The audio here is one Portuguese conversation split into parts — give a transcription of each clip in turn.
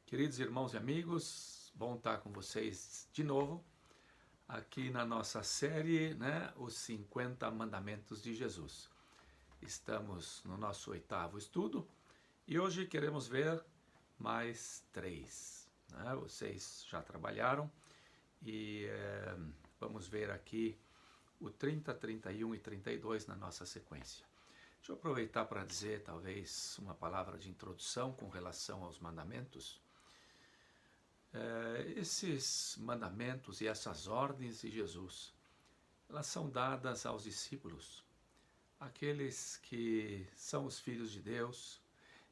Queridos irmãos e amigos, bom estar com vocês de novo aqui na nossa série, Os 50 Mandamentos de Jesus. Estamos no nosso 8º estudo e hoje queremos ver mais 3. Vocês já trabalharam e vamos ver aqui o 30, 31 e 32 na nossa sequência. Deixa eu aproveitar para dizer talvez uma palavra de introdução com relação aos mandamentos. Esses mandamentos e essas ordens de Jesus, elas são dadas aos discípulos, aqueles que são os filhos de Deus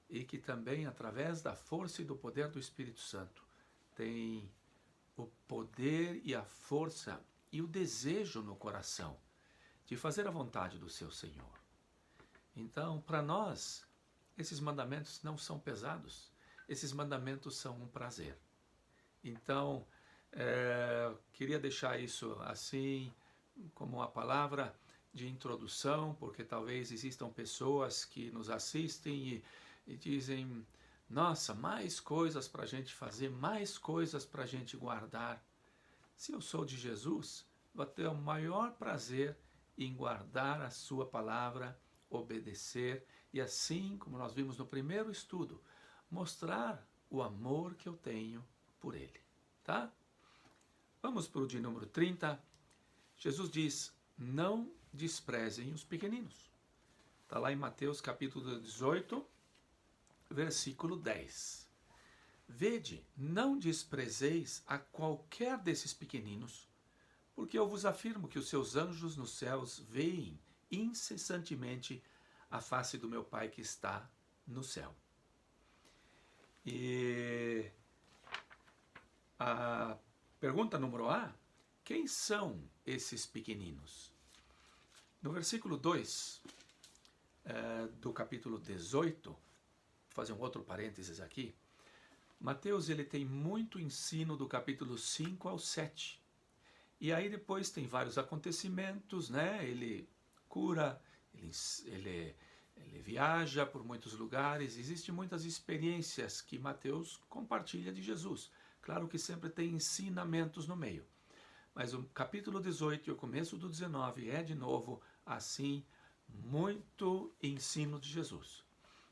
e que também, através da força e do poder do Espírito Santo, têm o poder e a força e o desejo no coração de fazer a vontade do seu Senhor. Então, para nós, esses mandamentos não são pesados, esses mandamentos são um prazer. Então, queria deixar isso assim, como uma palavra de introdução, porque talvez existam pessoas que nos assistem e dizem, nossa, mais coisas para a gente fazer, mais coisas para a gente guardar. Se eu sou de Jesus, vou ter o maior prazer em guardar a sua palavra, obedecer e assim, como nós vimos no primeiro estudo, mostrar o amor que eu tenho por ele, tá? Vamos para o de número 30. Jesus diz, não desprezem os pequeninos. Está lá em Mateus capítulo 18, versículo 10. Vede, não desprezeis a qualquer desses pequeninos, porque eu vos afirmo que os seus anjos nos céus veem incessantemente a face do meu Pai que está no céu. E a pergunta número A, quem são esses pequeninos? No versículo 2 do capítulo 18, vou fazer um outro parênteses aqui, Mateus ele tem muito ensino do capítulo 5 ao 7. E aí depois tem vários acontecimentos, ele cura, ele viaja por muitos lugares, existem muitas experiências que Mateus compartilha de Jesus. Claro que sempre tem ensinamentos no meio. Mas o capítulo 18 e o começo do 19 é de novo assim, muito ensino de Jesus.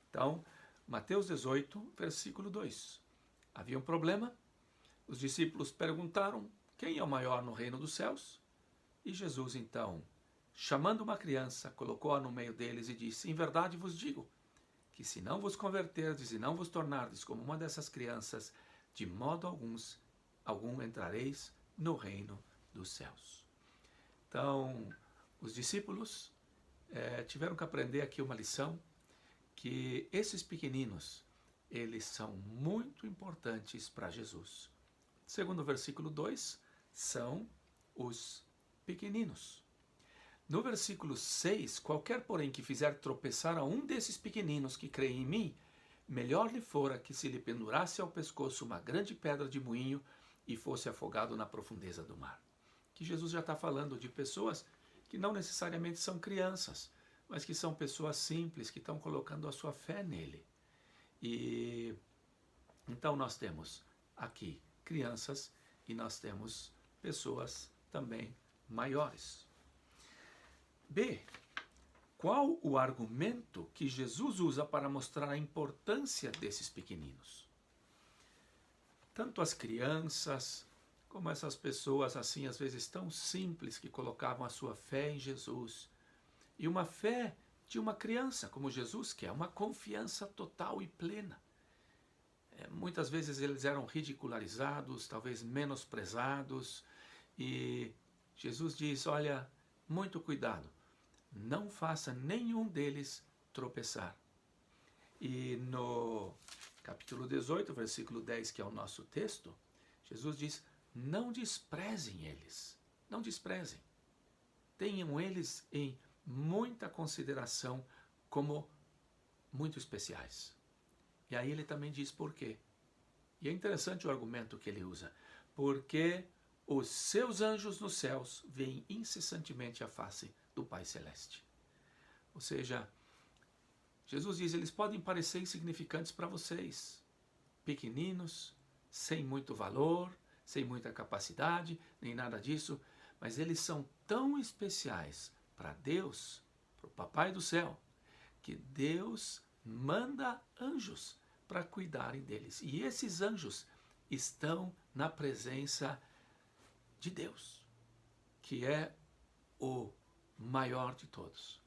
Então, Mateus 18, versículo 2. Havia um problema, os discípulos perguntaram, quem é o maior no reino dos céus? E Jesus então, chamando uma criança, colocou-a no meio deles e disse, em verdade vos digo, que se não vos converterdes e não vos tornardes como uma dessas crianças, de modo algum entrareis no reino dos céus. Então, os discípulos tiveram que aprender aqui uma lição, que esses pequeninos, eles são muito importantes para Jesus. Segundo o versículo 2, são os pequeninos. No versículo 6, qualquer porém que fizer tropeçar a um desses pequeninos que creem em mim, melhor lhe fora que se lhe pendurasse ao pescoço uma grande pedra de moinho e fosse afogado na profundeza do mar. Que Jesus já está falando de pessoas que não necessariamente são crianças, mas que são pessoas simples, que estão colocando a sua fé nele. E então nós temos aqui crianças e nós temos pessoas também maiores. B. Qual o argumento que Jesus usa para mostrar a importância desses pequeninos? Tanto as crianças, como essas pessoas assim, às vezes tão simples, que colocavam a sua fé em Jesus. E uma fé de uma criança como Jesus, que é uma confiança total e plena. Muitas vezes eles eram ridicularizados, talvez menosprezados. E Jesus diz, olha, muito cuidado. Não faça nenhum deles tropeçar. E no capítulo 18, versículo 10, que é o nosso texto, Jesus diz, não desprezem eles. Não desprezem. Tenham eles em muita consideração como muito especiais. E aí ele também diz por quê. E é interessante o argumento que ele usa. Porque os seus anjos nos céus veem incessantemente a face do Pai Celeste. Ou seja, Jesus diz, eles podem parecer insignificantes para vocês, pequeninos, sem muito valor, sem muita capacidade, nem nada disso, mas eles são tão especiais para Deus, para o Papai do Céu, que Deus manda anjos para cuidarem deles. E esses anjos estão na presença de Deus, que é o maior de todos.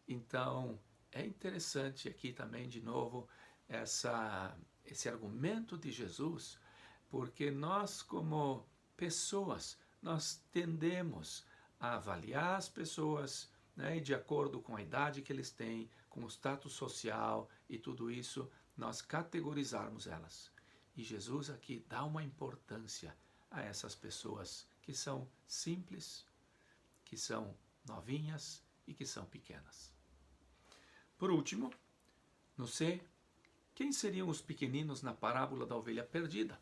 Então, é interessante aqui também, de novo, esse argumento de Jesus, porque nós, como pessoas, nós tendemos a avaliar as pessoas, né, e de acordo com a idade que eles têm, com o status social e tudo isso, nós categorizarmos elas. E Jesus aqui dá uma importância a essas pessoas que são simples, que são novinhas e que são pequenas. Por último, no C, quem seriam os pequeninos na parábola da ovelha perdida?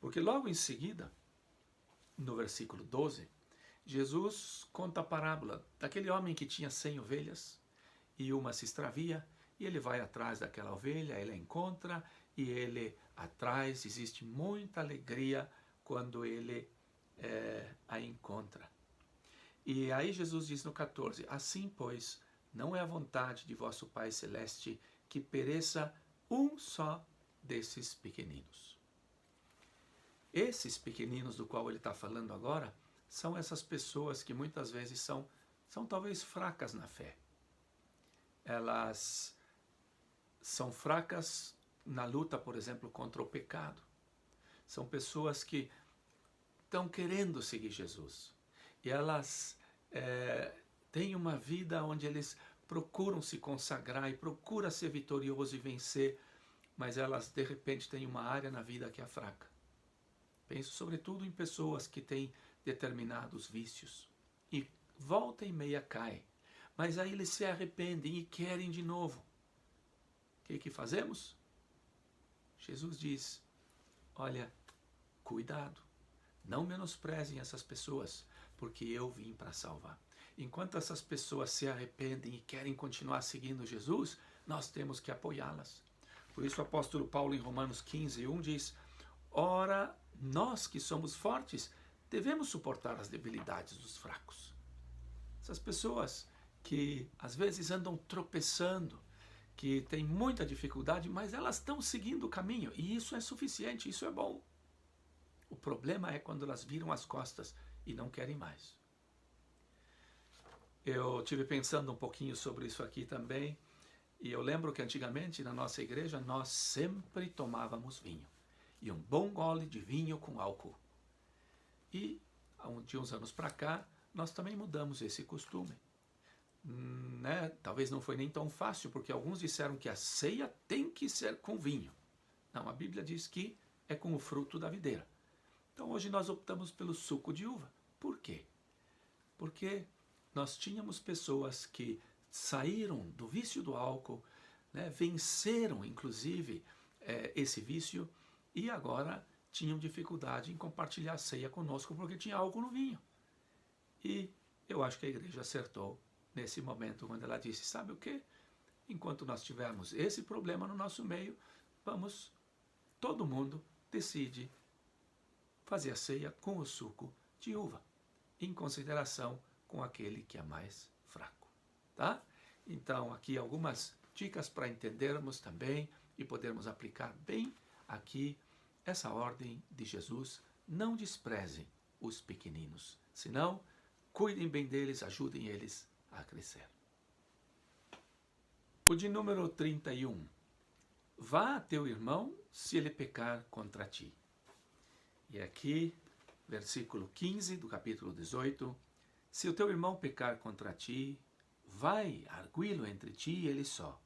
Porque logo em seguida, no versículo 12, Jesus conta a parábola daquele homem que tinha 100 ovelhas e uma se extravia, e ele vai atrás daquela ovelha, ele a encontra, e ele atrás, existe muita alegria quando ele a encontra. E aí Jesus diz no 14, assim, pois, não é a vontade de vosso Pai Celeste que pereça um só desses pequeninos. Esses pequeninos do qual ele está falando agora são essas pessoas que muitas vezes são talvez fracas na fé. Elas são fracas na luta, por exemplo, contra o pecado. São pessoas que estão querendo seguir Jesus. E elas têm uma vida onde eles procuram se consagrar e procuram ser vitorioso e vencer, mas elas, de repente, têm uma área na vida que é fraca. Penso sobretudo em pessoas que têm determinados vícios e volta e meia cai, mas aí eles se arrependem e querem de novo. O que fazemos? Jesus diz, olha, cuidado, não menosprezem essas pessoas, porque eu vim para salvar. Enquanto essas pessoas se arrependem e querem continuar seguindo Jesus, nós temos que apoiá-las. Por isso o apóstolo Paulo em Romanos 15, 1 diz, ora, nós que somos fortes, devemos suportar as debilidades dos fracos. Essas pessoas que às vezes andam tropeçando, que têm muita dificuldade, mas elas estão seguindo o caminho, e isso é suficiente, isso é bom. O problema é quando elas viram as costas e não querem mais. Eu tive pensando um pouquinho sobre isso aqui também, e eu lembro que antigamente na nossa igreja nós sempre tomávamos vinho, e um bom gole de vinho com álcool. E de uns anos para cá, nós também mudamos esse costume. Talvez não foi nem tão fácil, porque alguns disseram que a ceia tem que ser com vinho. Não, a Bíblia diz que é com o fruto da videira. Então hoje nós optamos pelo suco de uva. Por quê? Porque nós tínhamos pessoas que saíram do vício do álcool, venceram inclusive esse vício, e agora tinham dificuldade em compartilhar a ceia conosco porque tinha álcool no vinho. E eu acho que a igreja acertou nesse momento, quando ela disse, sabe o quê? Enquanto nós tivermos esse problema no nosso meio, todo mundo decide fazer a ceia com o suco de uva, em consideração com aquele que é mais fraco. Tá? Então, aqui algumas dicas para entendermos também e podermos aplicar bem aqui essa ordem de Jesus. Não desprezem os pequeninos, senão cuidem bem deles, ajudem eles a crescer. O de número 31. Vá a teu irmão se ele pecar contra ti. E aqui, versículo 15 do capítulo 18. Se o teu irmão pecar contra ti, vai arguí-lo entre ti e ele só.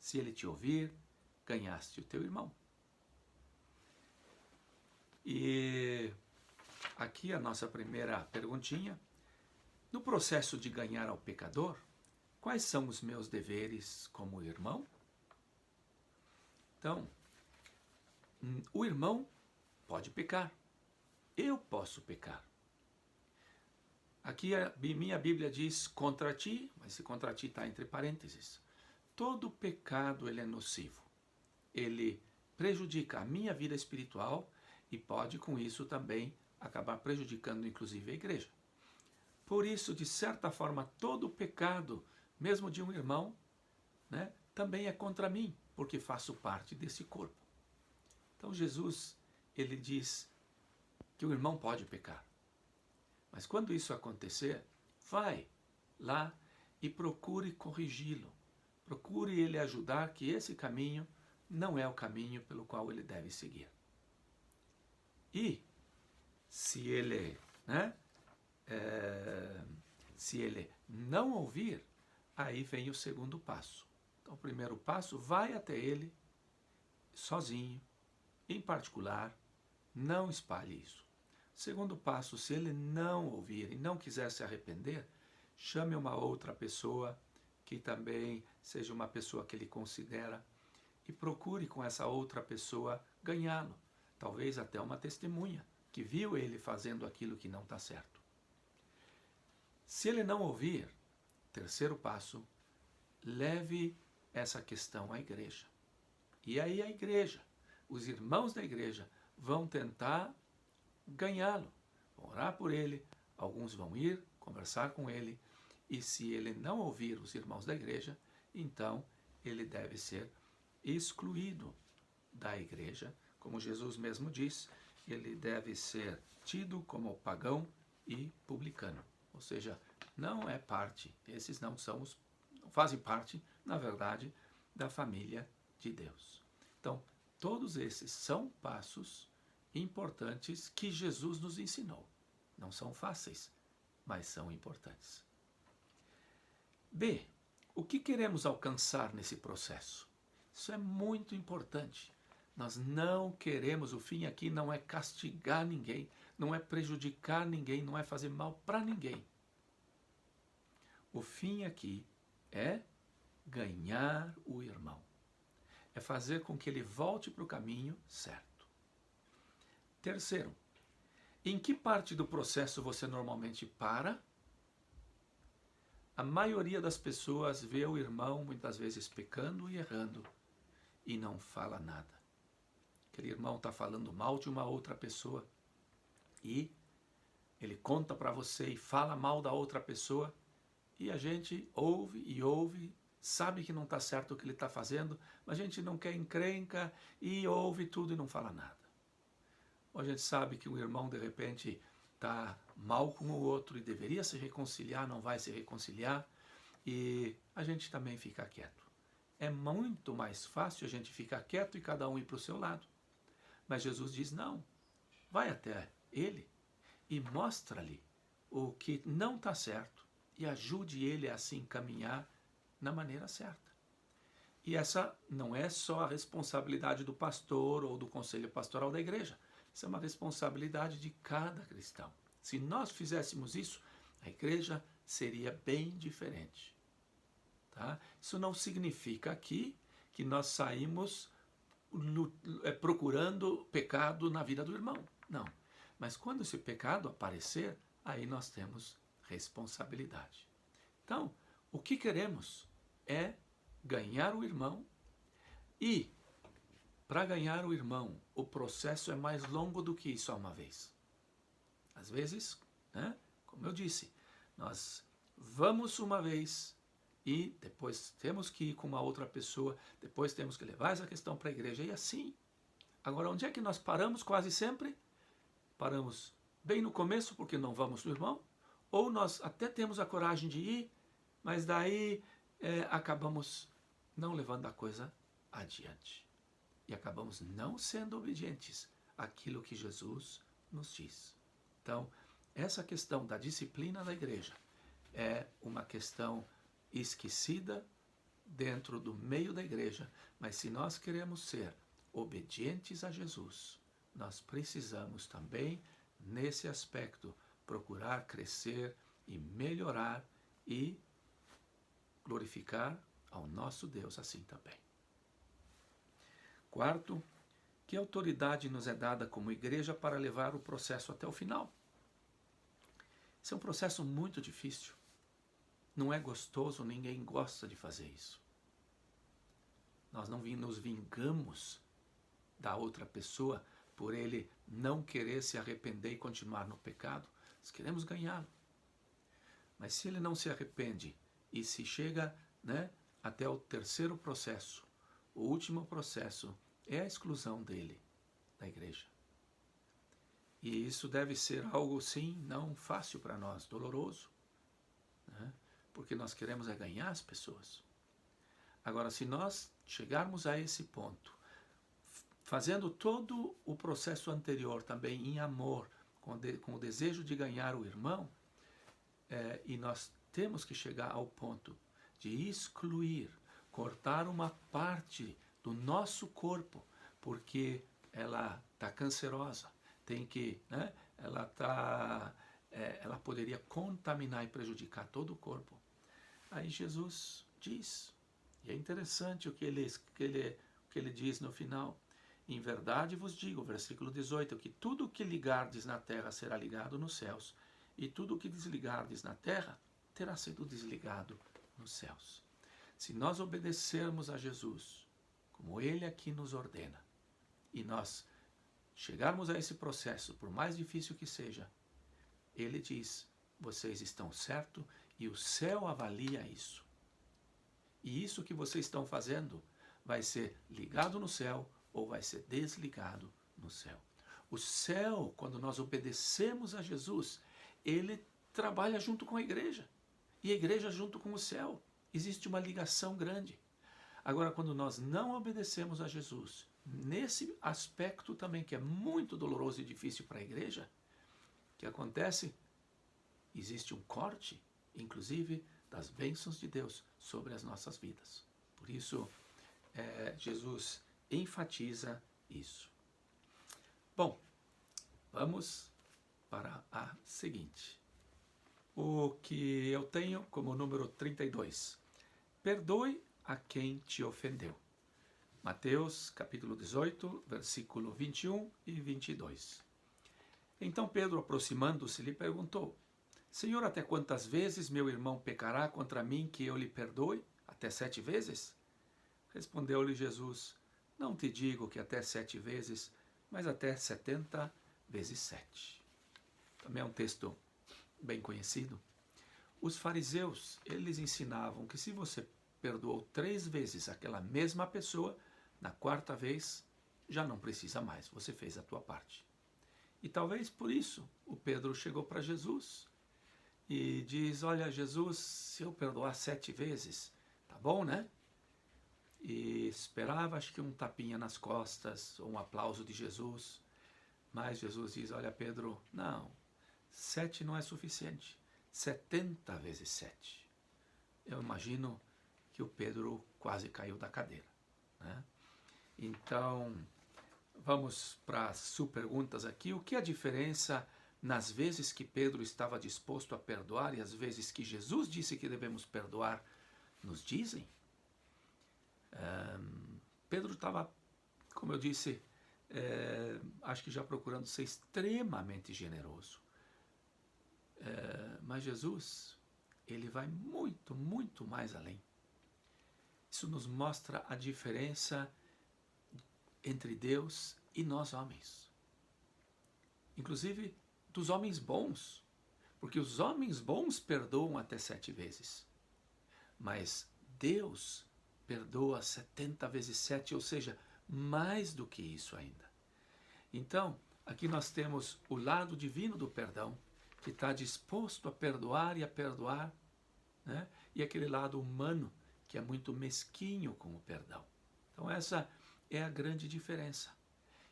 Se ele te ouvir, ganhaste o teu irmão. E aqui a nossa primeira perguntinha. No processo de ganhar ao pecador, quais são os meus deveres como irmão? Então, o irmão pode pecar. Eu posso pecar. Aqui a minha Bíblia diz contra ti, mas esse contra ti está entre parênteses. Todo pecado ele é nocivo. Ele prejudica a minha vida espiritual e pode com isso também acabar prejudicando inclusive a igreja. Por isso, de certa forma, todo pecado, mesmo de um irmão, né, também é contra mim, porque faço parte desse corpo. Então Jesus, ele diz que o irmão pode pecar. Mas quando isso acontecer, vai lá e procure corrigi-lo. Procure ele ajudar que esse caminho não é o caminho pelo qual ele deve seguir. E se ele, se ele não ouvir, aí vem o segundo passo. Então, o primeiro passo, vai até ele, sozinho, em particular, não espalhe isso. Segundo passo, se ele não ouvir e não quiser se arrepender, chame uma outra pessoa que também seja uma pessoa que ele considera e procure com essa outra pessoa ganhá-lo. Talvez até uma testemunha que viu ele fazendo aquilo que não está certo. Se ele não ouvir, terceiro passo, leve essa questão à igreja. E aí a igreja, os irmãos da igreja vão tentar ganhá-lo, vão orar por ele, alguns vão ir conversar com ele, e se ele não ouvir os irmãos da igreja, então ele deve ser excluído da igreja, como Jesus mesmo diz, ele deve ser tido como pagão e publicano, ou seja, não é parte, esses não fazem parte, na verdade, da família de Deus. Então, todos esses são passos importantes que Jesus nos ensinou. Não são fáceis, mas são importantes. B. O que queremos alcançar nesse processo? Isso é muito importante. Nós não queremos, o fim aqui não é castigar ninguém, não é prejudicar ninguém, não é fazer mal para ninguém. O fim aqui é ganhar o irmão. É fazer com que ele volte para o caminho certo. Terceiro, em que parte do processo você normalmente para? A maioria das pessoas vê o irmão muitas vezes pecando e errando e não fala nada. Aquele irmão está falando mal de uma outra pessoa e ele conta para você e fala mal da outra pessoa e a gente ouve e ouve, sabe que não está certo o que ele está fazendo, mas a gente não quer encrenca e ouve tudo e não fala nada. Ou a gente sabe que um irmão de repente está mal com o outro e deveria se reconciliar, não vai se reconciliar, e a gente também fica quieto. É muito mais fácil a gente ficar quieto e cada um ir para o seu lado. Mas Jesus diz, não, vai até ele e mostra-lhe o que não está certo e ajude ele a se encaminhar na maneira certa. E essa não é só a responsabilidade do pastor ou do conselho pastoral da igreja. Isso é uma responsabilidade de cada cristão. Se nós fizéssemos isso, a igreja seria bem diferente. Tá? Isso não significa aqui que nós saímos procurando pecado na vida do irmão. Não. Mas quando esse pecado aparecer, aí nós temos responsabilidade. Então, o que queremos é ganhar o irmão e, para ganhar o irmão, o processo é mais longo do que só uma vez. Às vezes, como eu disse, nós vamos uma vez e depois temos que ir com uma outra pessoa, depois temos que levar essa questão para a igreja e assim. Agora, onde é que nós paramos quase sempre? Paramos bem no começo porque não vamos no irmão, ou nós até temos a coragem de ir, mas daí acabamos não levando a coisa adiante. E acabamos não sendo obedientes àquilo que Jesus nos diz. Então, essa questão da disciplina da igreja é uma questão esquecida dentro do meio da igreja, mas se nós queremos ser obedientes a Jesus, nós precisamos também, nesse aspecto, procurar crescer e melhorar e glorificar ao nosso Deus assim também. Quarto, que autoridade nos é dada como igreja para levar o processo até o final? Esse é um processo muito difícil. Não é gostoso, ninguém gosta de fazer isso. Nós não nos vingamos da outra pessoa por ele não querer se arrepender e continuar no pecado. Nós queremos ganhá-lo. Mas se ele não se arrepende e se chega, né, até o terceiro processo, o último processo é a exclusão dele da igreja. E isso deve ser algo, sim, não fácil para nós, doloroso, né? Porque nós queremos é ganhar as pessoas. Agora, se nós chegarmos a esse ponto, fazendo todo o processo anterior também em amor, com o desejo de ganhar o irmão, e nós temos que chegar ao ponto de excluir, cortar uma parte do nosso corpo, porque ela está cancerosa, tem que, né, ela poderia contaminar e prejudicar todo o corpo. Aí Jesus diz, e é interessante o que ele diz no final: em verdade vos digo, versículo 18, que tudo o que ligardes na terra será ligado nos céus, e tudo o que desligardes na terra terá sido desligado nos céus. Se nós obedecermos a Jesus, como Ele aqui nos ordena, e nós chegarmos a esse processo, por mais difícil que seja, Ele diz, vocês estão certos, e o céu avalia isso. E isso que vocês estão fazendo vai ser ligado no céu ou vai ser desligado no céu. O céu, quando nós obedecemos a Jesus, ele trabalha junto com a igreja. E a igreja junto com o céu. Existe uma ligação grande. Agora, quando nós não obedecemos a Jesus, nesse aspecto também que é muito doloroso e difícil para a igreja, o que acontece? Existe um corte, inclusive, das bênçãos de Deus sobre as nossas vidas. Por isso, Jesus enfatiza isso. Bom, vamos para a seguinte. O que eu tenho como número 32. Perdoe a quem te ofendeu. Mateus, capítulo 18, versículo 21 e 22. Então Pedro, aproximando-se, lhe perguntou: Senhor, até quantas vezes meu irmão pecará contra mim que eu lhe perdoe? Até 7 vezes? Respondeu-lhe Jesus: Não te digo que até 7 vezes, mas até 70 vezes 7. Também é um texto bem conhecido. Os fariseus, eles ensinavam que se você perdoou 3 vezes aquela mesma pessoa, na 4ª vez já não precisa mais, você fez a tua parte. E talvez por isso o Pedro chegou para Jesus e diz: olha, Jesus, se eu perdoar 7 vezes, tá bom, né? E esperava, acho que um tapinha nas costas, ou um aplauso de Jesus. Mas Jesus diz: olha, Pedro, não, 7 não é suficiente, 70 vezes 7. Eu imagino que o Pedro quase caiu da cadeira, né? Então, vamos para as subperguntas aqui. O que é a diferença nas vezes que Pedro estava disposto a perdoar e as vezes que Jesus disse que devemos perdoar nos dizem? Pedro estava, como eu disse, acho que já procurando ser extremamente generoso. Mas Jesus, ele vai muito, muito mais além. Isso nos mostra a diferença entre Deus e nós homens. Inclusive dos homens bons, porque os homens bons perdoam até 7 vezes. Mas Deus perdoa 70 vezes 7, ou seja, mais do que isso ainda. Então, aqui nós temos o lado divino do perdão, que está disposto a perdoar e a perdoar, né? E aquele lado humano, que é muito mesquinho com o perdão. Então essa é a grande diferença.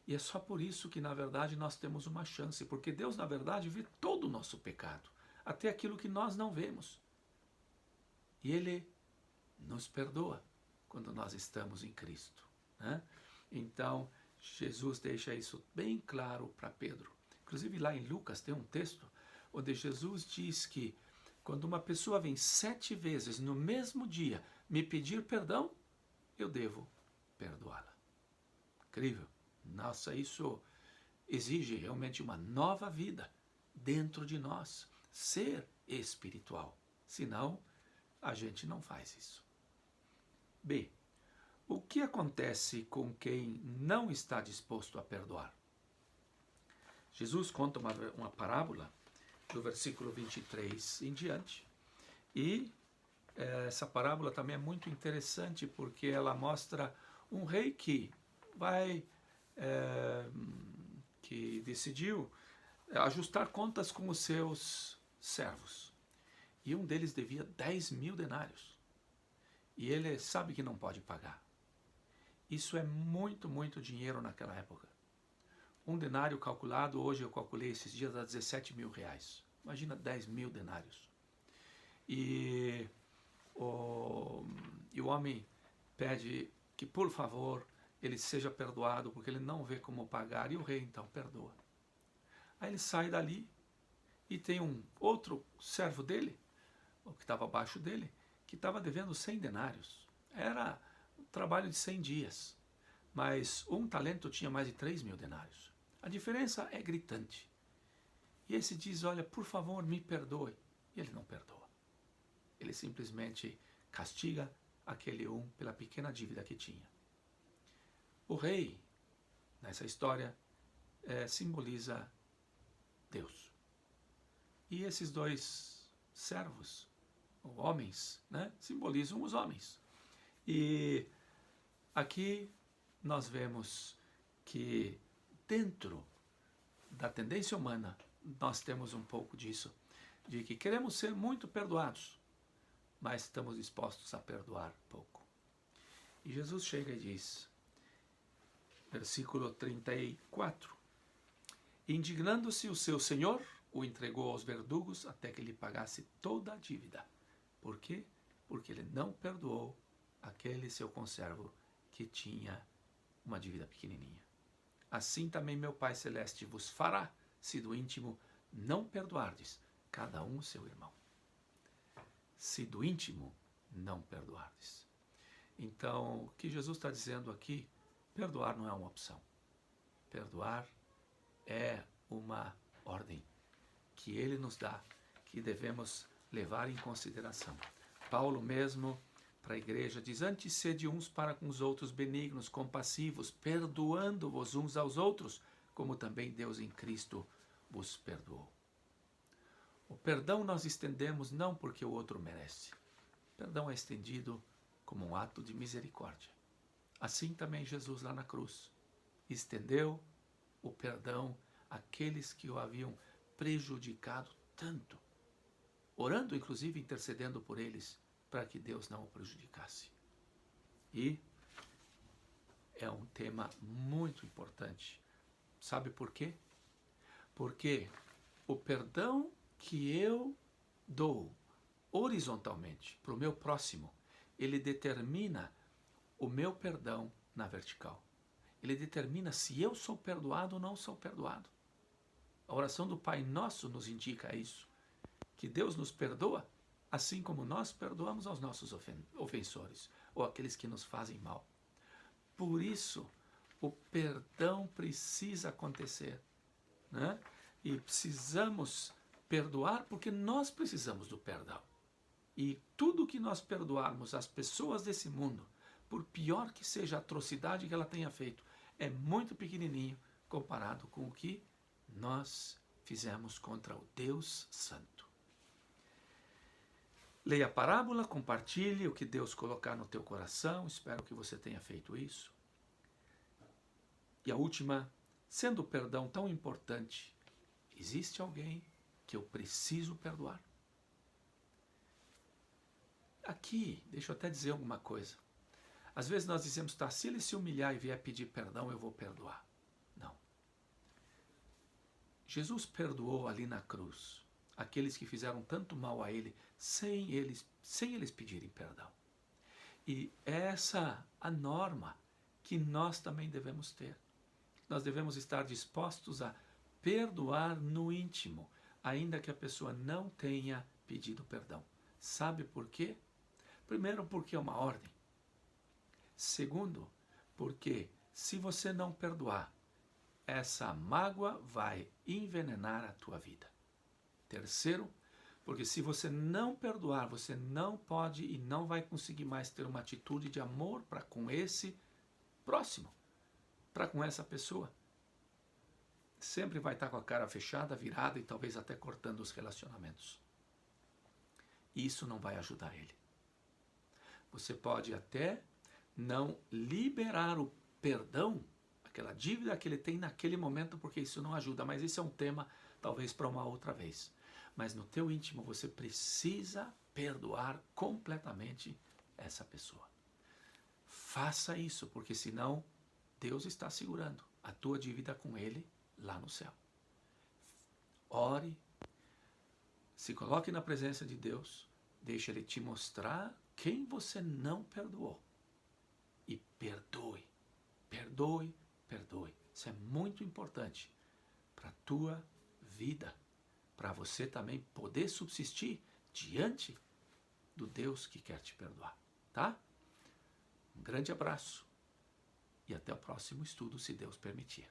E é só por isso que, na verdade, nós temos uma chance, porque Deus, na verdade, vê todo o nosso pecado, até aquilo que nós não vemos. E Ele nos perdoa quando nós estamos em Cristo, né? Então, Jesus deixa isso bem claro para Pedro. Inclusive, lá em Lucas tem um texto onde Jesus diz que quando uma pessoa vem 7 vezes no mesmo dia me pedir perdão, eu devo perdoá-la. Incrível. Nossa, isso exige realmente uma nova vida dentro de nós, ser espiritual. Senão, a gente não faz isso. B. O que acontece com quem não está disposto a perdoar? Jesus conta uma parábola do versículo 23 em diante. E essa parábola também é muito interessante porque ela mostra um rei que decidiu ajustar contas com os seus servos. E um deles devia 10.000 denários. E ele sabe que não pode pagar. Isso é muito, muito dinheiro naquela época. Um denário calculado, hoje eu calculei esses dias, dá 17 mil reais. Imagina 10.000 denários. E o homem pede que, por favor, ele seja perdoado, porque ele não vê como pagar. E o rei, então, perdoa. Aí ele sai dali e tem um outro servo dele, o que estava abaixo dele, que estava devendo 100 denários. Era um trabalho de 100 dias. Mas um talento tinha mais de 3.000 denários. A diferença é gritante. E esse diz, olha, por favor, me perdoe. E ele não perdoa. Ele simplesmente castiga aquele um pela pequena dívida que tinha. O rei, nessa história, simboliza Deus. E esses dois servos, ou homens, simbolizam os homens. E aqui nós vemos que dentro da tendência humana nós temos um pouco disso, de que queremos ser muito perdoados, mas estamos dispostos a perdoar pouco. E Jesus chega e diz, versículo 34, indignando-se o seu senhor, o entregou aos verdugos até que lhe pagasse toda a dívida. Por quê? Porque ele não perdoou aquele seu conservo que tinha uma dívida pequenininha. Assim também meu Pai Celeste vos fará, se do íntimo não perdoardes cada um seu irmão. Se do íntimo não perdoardes. Então, o que Jesus está dizendo aqui, perdoar não é uma opção. Perdoar é uma ordem que Ele nos dá, que devemos levar em consideração. Paulo mesmo, para a igreja, diz, antes sede uns para com os outros benignos, compassivos, perdoando-vos uns aos outros, como também Deus em Cristo vos perdoou. O perdão nós estendemos não porque o outro merece. O perdão é estendido como um ato de misericórdia. Assim também Jesus lá na cruz estendeu o perdão àqueles que o haviam prejudicado tanto, orando inclusive, intercedendo por eles, para que Deus não o prejudicasse. E é um tema muito importante. Sabe por quê? Porque o perdão que eu dou horizontalmente para o meu próximo, ele determina o meu perdão na vertical. Ele determina se eu sou perdoado ou não sou perdoado. A oração do Pai Nosso nos indica isso, que Deus nos perdoa assim como nós perdoamos aos nossos ofensores, ou aqueles que nos fazem mal. Por isso, o perdão precisa acontecer, E precisamos perdoar porque nós precisamos do perdão. E tudo que nós perdoarmos as pessoas desse mundo, por pior que seja a atrocidade que ela tenha feito, é muito pequenininho comparado com o que nós fizemos contra o Deus Santo. Leia a parábola, compartilhe o que Deus colocar no teu coração, espero que você tenha feito isso. E a última, sendo o perdão tão importante, existe alguém que eu preciso perdoar? Aqui, deixa eu até dizer alguma coisa. Às vezes nós dizemos, tá, se ele se humilhar e vier pedir perdão, eu vou perdoar. Não. Jesus perdoou ali na cruz aqueles que fizeram tanto mal a ele, sem eles pedirem perdão. E essa a norma que nós também devemos ter. Nós devemos estar dispostos a perdoar no íntimo, ainda que a pessoa não tenha pedido perdão. Sabe por quê? Primeiro, porque é uma ordem. Segundo, porque se você não perdoar, essa mágoa vai envenenar a tua vida. Terceiro, Porque se você não perdoar, você não pode e não vai conseguir mais ter uma atitude de amor para com esse próximo, para com essa pessoa. Sempre vai estar com a cara fechada, virada e talvez até cortando os relacionamentos. Isso não vai ajudar ele. Você pode até não liberar o perdão, aquela dívida que ele tem naquele momento, porque isso não ajuda, mas esse é um tema talvez para uma outra vez. Mas no teu íntimo você precisa perdoar completamente essa pessoa. Faça isso, porque senão Deus está segurando a tua dívida com ele lá no céu. Ore, se coloque na presença de Deus, deixe ele te mostrar quem você não perdoou. E perdoe, perdoe, perdoe. Isso é muito importante para a tua vida, para você também poder subsistir diante do Deus que quer te perdoar, tá? Um grande abraço e até o próximo estudo, se Deus permitir.